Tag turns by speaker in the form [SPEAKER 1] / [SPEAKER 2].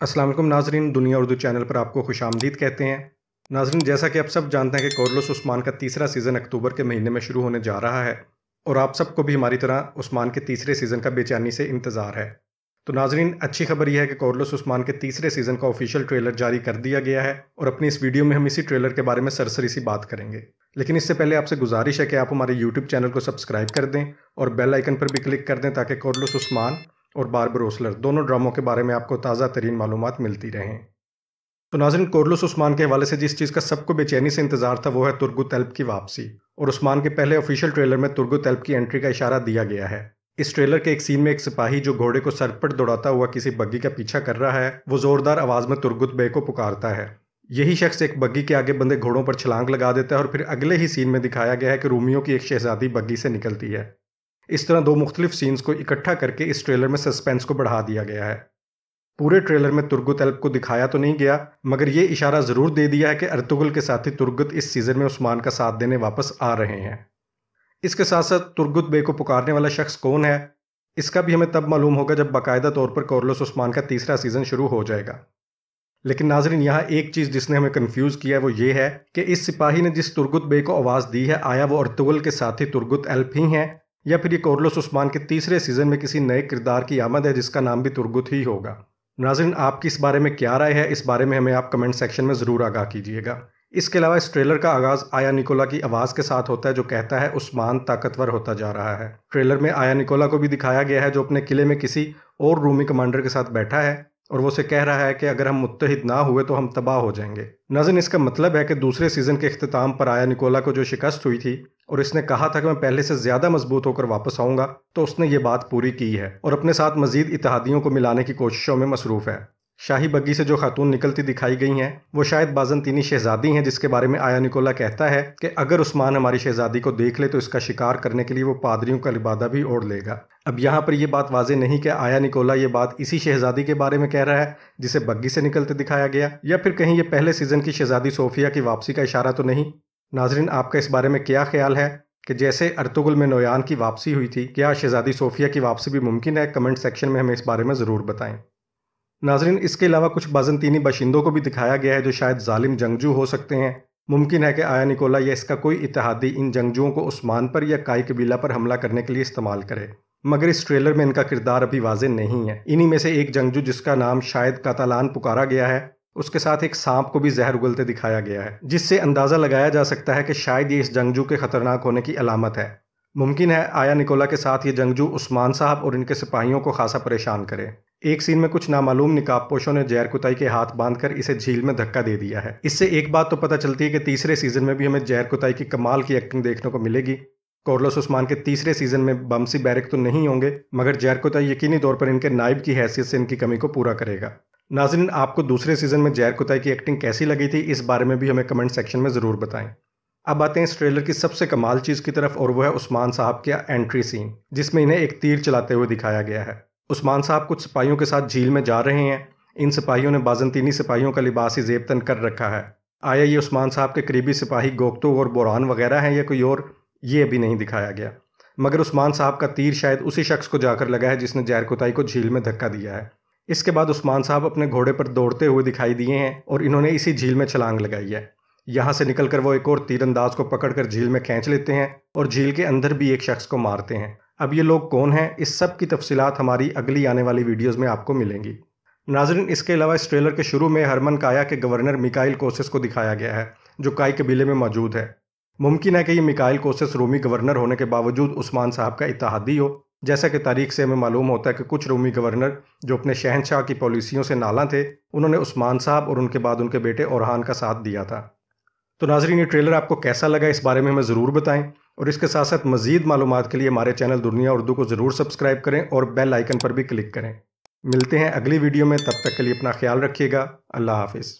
[SPEAKER 1] अस्सलाम वालेकुम नाजरीन, दुनिया उर्दू चैनल पर आपको खुशामदीद कहते हैं। नाजरीन, जैसा कि आप सब जानते हैं कि कोरलोस उस्मान का तीसरा सीज़न अक्टूबर के महीने में शुरू होने जा रहा है और आप सबको भी हमारी तरह उस्मान के तीसरे सीज़न का बेचैनी से इंतज़ार है। तो नाजरीन, अच्छी खबर यह है कि कोरलोस उस्मान के तीसरे सीज़न का ऑफिशियल ट्रेलर जारी कर दिया गया है और अपनी इस वीडियो में हम इसी ट्रेलर के बारे में सरसरी सी बात करेंगे। लेकिन इससे पहले आपसे गुजारिश है कि आप हमारे यूट्यूब चैनल को सब्सक्राइब कर दें और बेल आइकन पर भी क्लिक कर दें ताकि कोरलोस उस्मान और बारबरोसलर दोनों ड्रामों के बारे में आपको ताज़ा तरीन मालूमात मिलती रहें। तो नाज़रीन, कोरलोस उस्मान के हवाले से जिस चीज़ का सबको बेचैनी से इंतजार था वो है तुर्गुत एल्ब की वापसी। और उस्मान के पहले ऑफिशियल ट्रेलर में तुर्गुत एल्ब की एंट्री का इशारा दिया गया है। इस ट्रेलर के एक सीन में एक सिपाही जो घोड़े को सरपट दौड़ाता हुआ किसी बग्गी का पीछा कर रहा है, वो जोरदार आवाज में तुर्गुत बे को पुकारता है। यही शख्स एक बग्गी के आगे बंधे घोड़ों पर छलांग लगा देता है और फिर अगले ही सीन में दिखाया गया है कि रूमियों की एक शहजादी बग्गी से निकलती है। इस तरह दो मुख्तलिफ सीन्स को इकट्ठा करके इस ट्रेलर में सस्पेंस को बढ़ा दिया गया है। पूरे ट्रेलर में तुर्गुत एल्ब को दिखाया तो नहीं गया, मगर ये इशारा ज़रूर दे दिया है कि अर्तुगरुल के साथी तुर्गुत इस सीज़न में उस्मान का साथ देने वापस आ रहे हैं। इसके साथ साथ तुर्गुत बे को पुकारने वाला शख्स कौन है, इसका भी हमें तब मालूम होगा जब बाकायदा तौर पर कोरलोस उस्मान का तीसरा सीज़न शुरू हो जाएगा। लेकिन नाजरीन, यहाँ एक चीज़ जिसने हमें कंफ्यूज किया है वो ये है कि इस सिपाही ने जिस तुर्गुत बे को आवाज़ दी है, आया वो अर्तुगरुल के साथी तुर्गुत एल्ब ही हैं या फिर ये कोरलोस उस्मान के तीसरे सीज़न में किसी नए किरदार की आमद है जिसका नाम भी तुर्गुत ही होगा। नाज़रीन, आपकी इस बारे में क्या राय है, इस बारे में हमें आप कमेंट सेक्शन में ज़रूर आगाह कीजिएगा। इसके अलावा इस ट्रेलर का आगाज़ आया निकोला की आवाज़ के साथ होता है जो कहता है उस्मान ताकतवर होता जा रहा है। ट्रेलर में आया निकोला को भी दिखाया गया है जो अपने किले में किसी और रूमी कमांडर के साथ बैठा है और वो उसे कह रहा है कि अगर हम मुत्तहिद ना हुए तो हम तबाह हो जाएंगे। नाज़रीन, इसका मतलब है कि दूसरे सीज़न के इख्तिताम पर आया निकोला को जो शिकस्त हुई थी और इसने कहा था कि मैं पहले से ज़्यादा मजबूत होकर वापस आऊँगा, तो उसने ये बात पूरी की है और अपने साथ मज़ीद इत्तेहादियों को मिलाने की कोशिशों में मसरूफ़ है। शाही बग्गी से जो खातून निकलती दिखाई गई हैं वो शायद बाज़ंतीनी शहजादी हैं, जिसके बारे में आया निकोला कहता है कि अगर उस्मान हमारी शहजादी को देख ले तो इसका शिकार करने के लिए वो पादरियों का लिबादा भी ओढ़ लेगा। अब यहाँ पर यह बात वाज़ेह नहीं कि आया निकोला ये बात इसी शहजादी के बारे में कह रहा है जिसे बग्गी से निकलते दिखाया गया, या फिर कहीं ये पहले सीज़न की शहजादी सोफिया की वापसी का इशारा तो नहीं। नाजरीन, आपका इस बारे में क्या ख्याल है कि जैसे अर्तुगरुल में नोयान की वापसी हुई थी, क्या शहजादी सोफिया की वापसी भी मुमकिन है? कमेंट सेक्शन में हमें इस बारे में ज़रूर बताएं। नाजरीन, इसके अलावा कुछ बाज़ंतीनी बाशिंदों को भी दिखाया गया है जो शायद जालिम जंगजू हो सकते हैं। मुमकिन है कि आया निकोला या इसका कोई इत्तेहादी इन जंगजुओं को उस्मान पर या काई कबीला पर हमला करने के लिए इस्तेमाल करे, मगर इस ट्रेलर में इनका किरदार अभी वाज़ेह नहीं है। इन्हीं में से एक जंगजू जिसका नाम शायद कातालान पुकारा गया है, उसके साथ एक सांप को भी जहर उगलते दिखाया गया है, जिससे अंदाज़ा लगाया जा सकता है कि शायद ये इस जंगजू के खतरनाक होने की अलामत है। मुमकिन है आया निकोला के साथ ये जंगजू उस्मान साहब और इनके सिपाहियों को खासा परेशान करे। एक सीन में कुछ नामालूम निकाबपोशों ने जैर कुताई के हाथ बांधकर इसे झील में धक्का दे दिया है। इससे एक बात तो पता चलती है कि तीसरे सीजन में भी हमें जैर कुताई की कमाल की एक्टिंग देखने को मिलेगी। कोरलोस उस्मान के तीसरे सीजन में बमसी बैरिक तो नहीं होंगे, मगर जैर कुताई यकीनी तौर पर इनके नायब की हैसियत से इनकी कमी को पूरा करेगा। नाज़रीन, आपको दूसरे सीजन में जैर कुताई की एक्टिंग कैसी लगी थी, इस बारे में भी हमें कमेंट सेक्शन में ज़रूर बताएं। अब आते हैं इस ट्रेलर की सबसे कमाल चीज़ की तरफ, और वो है उस्मान साहब का एंट्री सीन, जिसमें इन्हें एक तीर चलाते हुए दिखाया गया है। उस्मान साहब कुछ सिपाहियों के साथ झील में जा रहे हैं। इन सिपाहियों ने बाज़ंतीनी सिपाहियों का लिबास ही ज़ेबतन कर रखा है। आया ये उस्मान साहब के करीबी सिपाही गोक्तो और बोरान वगैरह हैं या कोई और, ये अभी नहीं दिखाया गया, मगर उस्मान साहब का तीर शायद उसी शख्स को जाकर लगा है जिसने जैर कुताई को झील में धक्का दिया है। इसके बाद उस्मान साहब अपने घोड़े पर दौड़ते हुए दिखाई दिए हैं और इन्होंने इसी झील में छलांग लगाई है। यहाँ से निकलकर वो एक और तीरंदाज को पकड़कर झील में खींच लेते हैं और झील के अंदर भी एक शख्स को मारते हैं। अब ये लोग कौन हैं, इस सब की तफसीलात हमारी अगली आने वाली वीडियोस में आपको मिलेंगी। नाजरीन, इसके अलावा इस ट्रेलर के शुरू में हरमन काया के गवर्नर मिकाइल कोसेस को दिखाया गया है जो काई कबीले में मौजूद है। मुमकिन है कि ये मिकाइल कोसेस रूमी गवर्नर होने के बावजूद उस्मान साहब का इत्तेहादी हो, जैसा कि तारीख से हमें मालूम होता है कि कुछ रूमी गवर्नर जो अपने शहनशाह की पॉलिसियों से नाला थे, उन्होंने उस्मान साहब और उनके बाद उनके बेटे ओरहान का साथ दिया था। तो नाजरीन, ये ट्रेलर आपको कैसा लगा, इस बारे में हमें ज़रूर बताएं और इसके साथ साथ मज़ीद मालूमात के लिए हमारे चैनल दुनिया उर्दू को ज़रूर सब्सक्राइब करें और बेल आइकन पर भी क्लिक करें। मिलते हैं अगली वीडियो में, तब तक के लिए अपना ख्याल रखिएगा। अल्लाह हाफिज़।